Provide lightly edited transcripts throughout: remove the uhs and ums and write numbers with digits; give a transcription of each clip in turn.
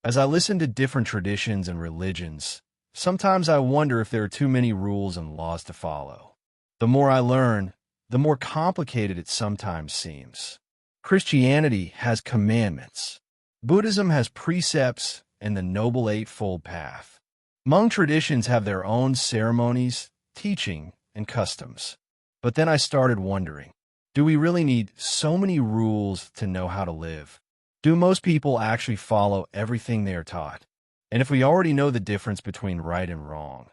As I listen to different traditions and religions, sometimes I wonder if there are too many rules and laws to follow. The more I learn, the more complicated it sometimes seems. Christianity has commandments. Buddhism has precepts and the Noble Eightfold Path. Hmong traditions have their own ceremonies, teaching, and customs. But then I started wondering, do we really need so many rules to know how to live? Do most people actually follow everything they are taught? And if we already know the difference between right and wrong,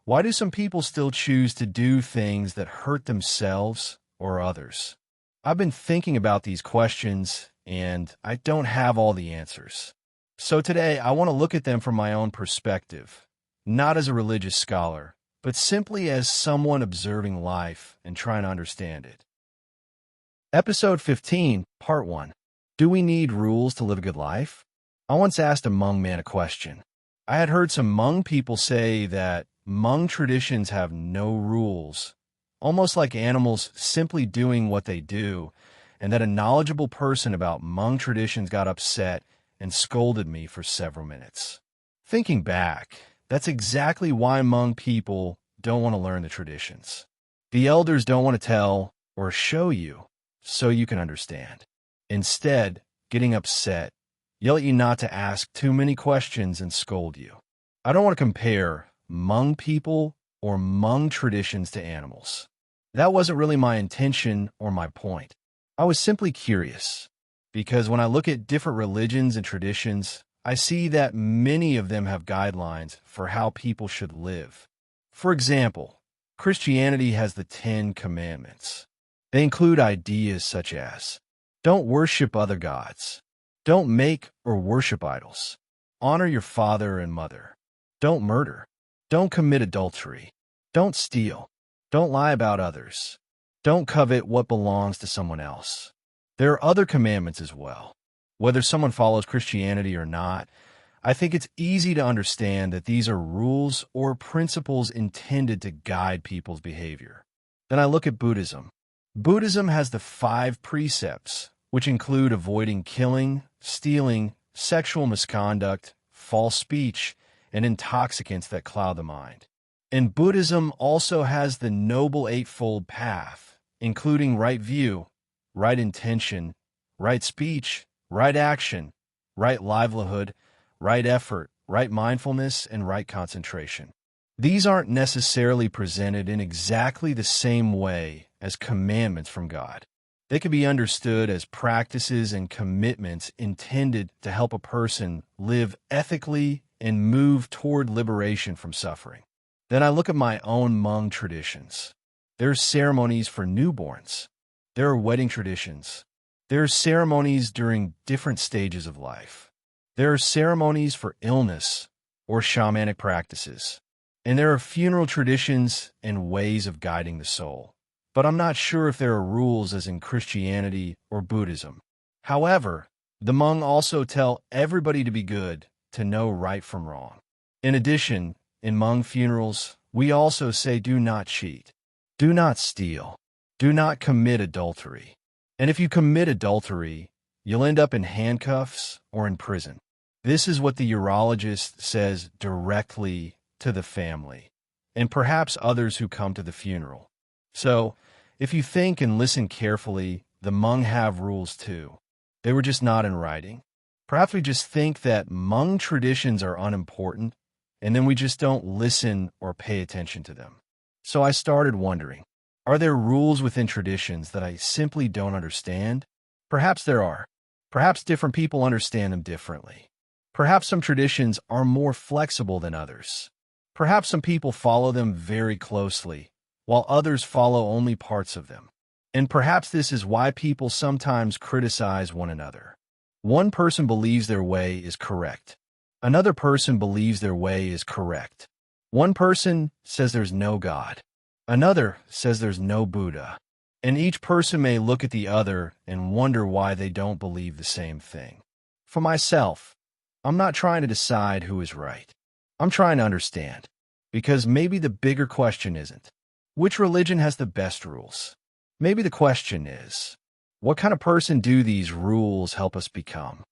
why do some people still choose to do things that hurt themselves or others? I've been thinking about these questions, and I don't have all the answers. So today, I want to look at them from my own perspective, not as a religious scholar, but simply as someone observing life and trying to understand it. Episode 15, Part 1. Do we need rules to live a good life? I once asked a Hmong man a question. I had heard some Hmong people say that Hmong traditions have no rules, almost like animals simply doing what they do, and that a knowledgeable person about Hmong traditions got upset and scolded me for several minutes. Thinking back, that's exactly why Hmong people don't want to learn the traditions. The elders don't want to tell or show you so you can understand. Instead, getting upset, yell at you not to ask too many questions and scold you. I don't want to compare Hmong people or Hmong traditions to animals. That wasn't really my intention or my point. I was simply curious, because when I look at different religions and traditions, I see that many of them have guidelines for how people should live. For example, Christianity has the 10 Commandments. They include ideas such as, don't worship other gods, don't make or worship idols, honor your father and mother, don't murder, don't commit adultery, don't steal, don't lie about others, don't covet what belongs to someone else. There are other commandments as well. Whether someone follows Christianity or not, I think it's easy to understand that these are rules or principles intended to guide people's behavior. Then I look at Buddhism. Buddhism has the 5 precepts, which include avoiding killing, stealing, sexual misconduct, false speech, and intoxicants that cloud the mind. And Buddhism also has the Noble Eightfold Path, including right view, right intention, right speech, right action, right livelihood, right effort, right mindfulness, and right concentration. These aren't necessarily presented in exactly the same way as commandments from God. They can be understood as practices and commitments intended to help a person live ethically and move toward liberation from suffering. Then I look at my own Hmong traditions. There are ceremonies for newborns. There are wedding traditions. There are ceremonies during different stages of life. There are ceremonies for illness or shamanic practices. And there are funeral traditions and ways of guiding the soul. But I'm not sure if there are rules as in Christianity or Buddhism. However, the Hmong also tell everybody to be good, to know right from wrong. In addition, in Hmong funerals, we also say do not cheat, do not steal, do not commit adultery. And if you commit adultery, you'll end up in handcuffs or in prison. This is what the urologist says directly to the family, and perhaps others who come to the funeral. So, if you think and listen carefully, the Hmong have rules too. They were just not in writing. Perhaps we just think that Hmong traditions are unimportant, and then we just don't listen or pay attention to them. So I started wondering, are there rules within traditions that I simply don't understand? Perhaps there are. Perhaps different people understand them differently. Perhaps some traditions are more flexible than others. Perhaps some people follow them very closely, while others follow only parts of them. And perhaps this is why people sometimes criticize one another. One person believes their way is correct. Another person believes their way is correct. One person says there's no God. Another says there's no Buddha. And each person may look at the other and wonder why they don't believe the same thing. For myself, I'm not trying to decide who is right. I'm trying to understand. Because maybe the bigger question isn't, which religion has the best rules? Maybe the question is, what kind of person do these rules help us become?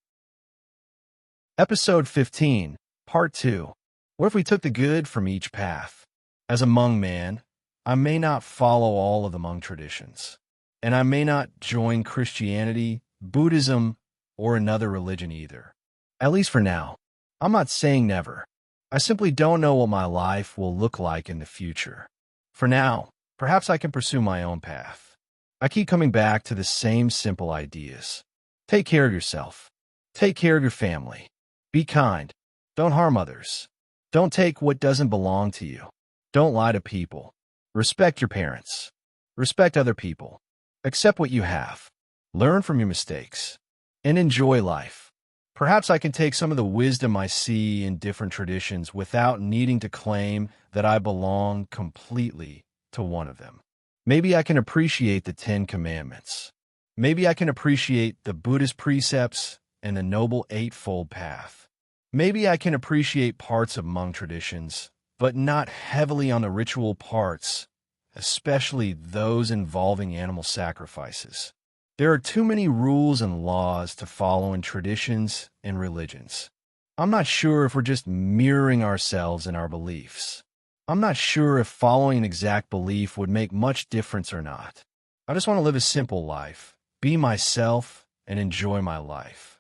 Episode 15, Part 2. What if we took the good from each path? As a Hmong man, I may not follow all of the Hmong traditions, and I may not join Christianity, Buddhism, or another religion either. At least for now. I'm not saying never. I simply don't know what my life will look like in the future. For now, perhaps I can pursue my own path. I keep coming back to the same simple ideas. Take care of yourself. Take care of your family. Be kind. Don't harm others. Don't take what doesn't belong to you. Don't lie to people. Respect your parents. Respect other people. Accept what you have. Learn from your mistakes. And enjoy life. Perhaps I can take some of the wisdom I see in different traditions without needing to claim that I belong completely to one of them. Maybe I can appreciate the 10 Commandments. Maybe I can appreciate the Buddhist precepts and the Noble Eightfold path. Maybe I can appreciate parts of Hmong traditions, but not heavily on the ritual parts, especially those involving animal sacrifices. There are too many rules and laws to follow in traditions and religions. I'm not sure if we're just mirroring ourselves in our beliefs. I'm not sure if following an exact belief would make much difference or not. I just want to live a simple life, be myself, and enjoy my life.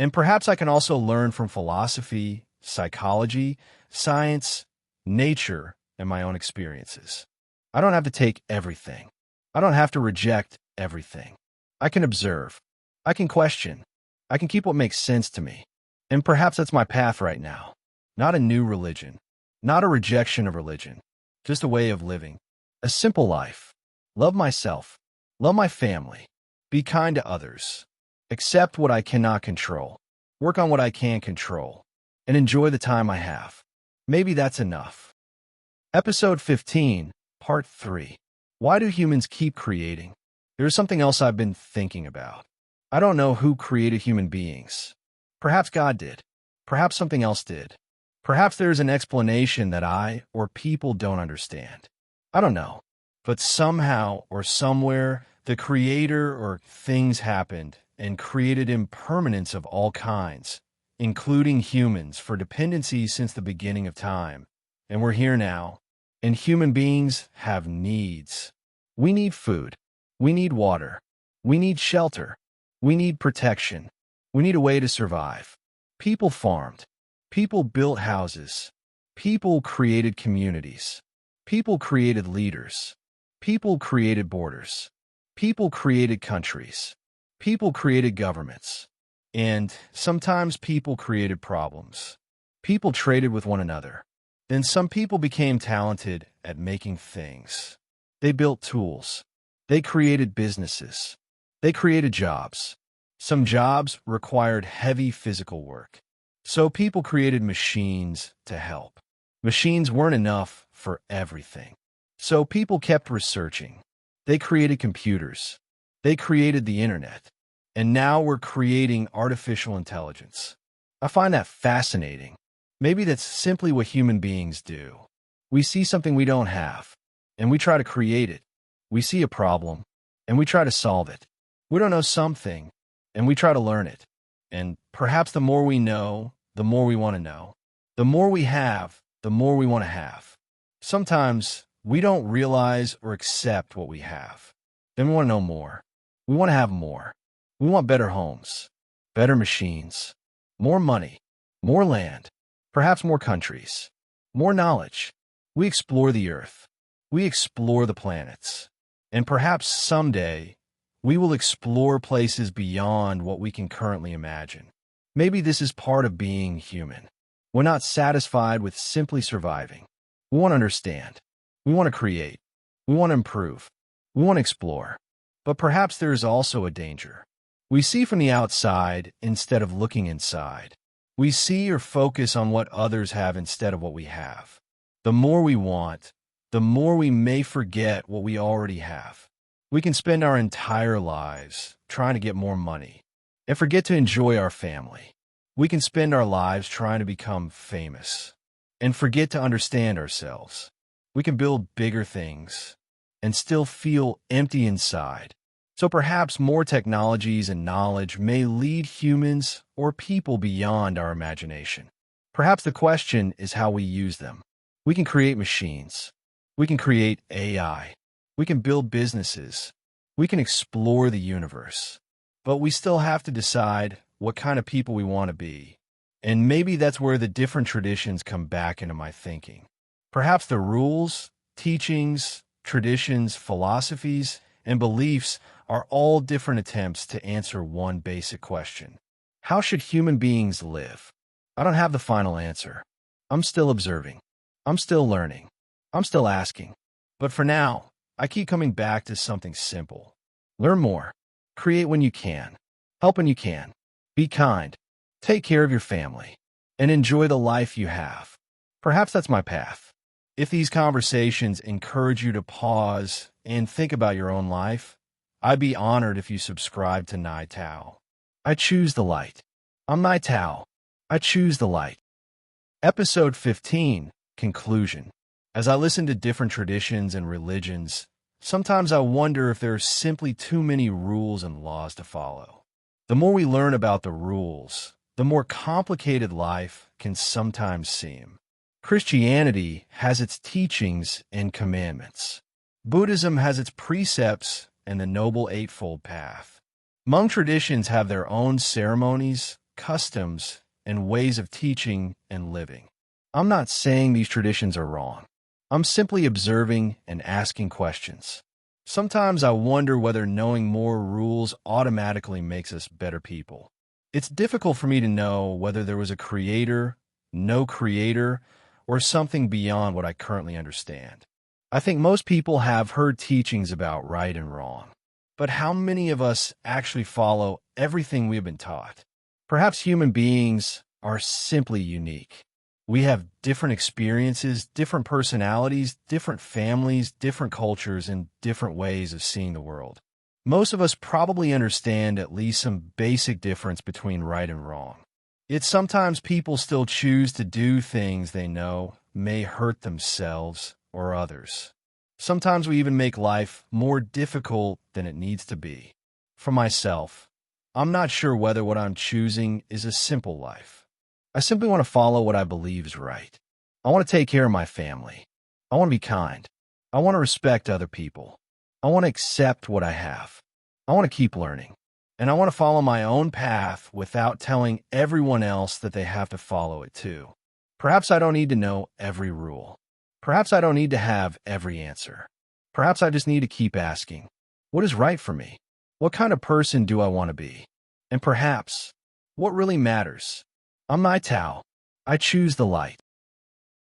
And perhaps I can also learn from philosophy, psychology, science, nature, and my own experiences. I don't have to take everything. I don't have to reject everything. I can observe. I can question. I can keep what makes sense to me. And perhaps that's my path right now. Not a new religion. Not a rejection of religion. Just a way of living. A simple life. Love myself. Love my family. Be kind to others. Accept what I cannot control. Work on what I can control. And enjoy the time I have. Maybe that's enough. Episode 15, Part 3. Why do humans keep creating? There's something else I've been thinking about. I don't know who created human beings. Perhaps God did. Perhaps something else did. Perhaps there's an explanation that I or people don't understand. I don't know. But somehow or somewhere, the creator or things happened and created impermanence of all kinds, including humans, for dependency since the beginning of time. And we're here now. And human beings have needs. We need food. We need water. We need shelter. We need protection. We need a way to survive. People farmed. People built houses. People created communities. People created leaders. People created borders. People created countries. People created governments. And sometimes people created problems. People traded with one another. Then some people became talented at making things. They built tools. They created businesses. They created jobs. Some jobs required heavy physical work. So people created machines to help. Machines weren't enough for everything. So people kept researching. They created computers. They created the internet. And now we're creating artificial intelligence. I find that fascinating. Maybe that's simply what human beings do. We see something we don't have, and we try to create it. We see a problem, and we try to solve it. We don't know something, and we try to learn it. And perhaps the more we know, the more we want to know. The more we have, the more we want to have. Sometimes we don't realize or accept what we have. Then we want to know more. We want to have more. We want better homes, better machines, more money, more land, perhaps more countries, more knowledge. We explore the earth. We explore the planets. And perhaps someday, we will explore places beyond what we can currently imagine. Maybe this is part of being human. We're not satisfied with simply surviving. We want to understand. We want to create. We want to improve. We want to explore. But perhaps there is also a danger. We see from the outside instead of looking inside. We see or focus on what others have instead of what we have. The more we want, the more we may forget what we already have. We can spend our entire lives trying to get more money and forget to enjoy our family. We can spend our lives trying to become famous and forget to understand ourselves. We can build bigger things and still feel empty inside. So perhaps more technologies and knowledge may lead humans or people beyond our imagination. Perhaps the question is how we use them. We can create machines. We can create AI. We can build businesses. We can explore the universe. But we still have to decide what kind of people we want to be. And maybe that's where the different traditions come back into my thinking. Perhaps the rules, teachings, traditions, philosophies, and beliefs are all different attempts to answer one basic question. How should human beings live? I don't have the final answer. I'm still observing. I'm still learning. I'm still asking. But for now, I keep coming back to something simple. Learn more. Create when you can. Help when you can. Be kind. Take care of your family. And enjoy the life you have. Perhaps that's my path. If these conversations encourage you to pause and think about your own life, I'd be honored if you subscribe to Thao. I choose the light. I'm Thao. I choose the light. Episode 15, Conclusion. As I listen to different traditions and religions, sometimes I wonder if there are simply too many rules and laws to follow. The more we learn about the rules, the more complicated life can sometimes seem. Christianity has its teachings and commandments. Buddhism has its precepts and the Noble Eightfold Path. Hmong traditions have their own ceremonies, customs, and ways of teaching and living. I'm not saying these traditions are wrong. I'm simply observing and asking questions. Sometimes I wonder whether knowing more rules automatically makes us better people. It's difficult for me to know whether there was a creator, no creator, or something beyond what I currently understand. I think most people have heard teachings about right and wrong. But how many of us actually follow everything we've been taught? Perhaps human beings are simply unique. We have different experiences, different personalities, different families, different cultures, and different ways of seeing the world. Most of us probably understand at least some basic difference between right and wrong. Yet sometimes people still choose to do things they know may hurt themselves or others. Sometimes we even make life more difficult than it needs to be. For myself, I'm not sure whether what I'm choosing is a simple life. I simply want to follow what I believe is right. I want to take care of my family. I want to be kind. I want to respect other people. I want to accept what I have. I want to keep learning. And I want to follow my own path without telling everyone else that they have to follow it too. Perhaps I don't need to know every rule. Perhaps I don't need to have every answer. Perhaps I just need to keep asking, what is right for me? What kind of person do I want to be? And perhaps, what really matters? I'm Thao. I choose the light.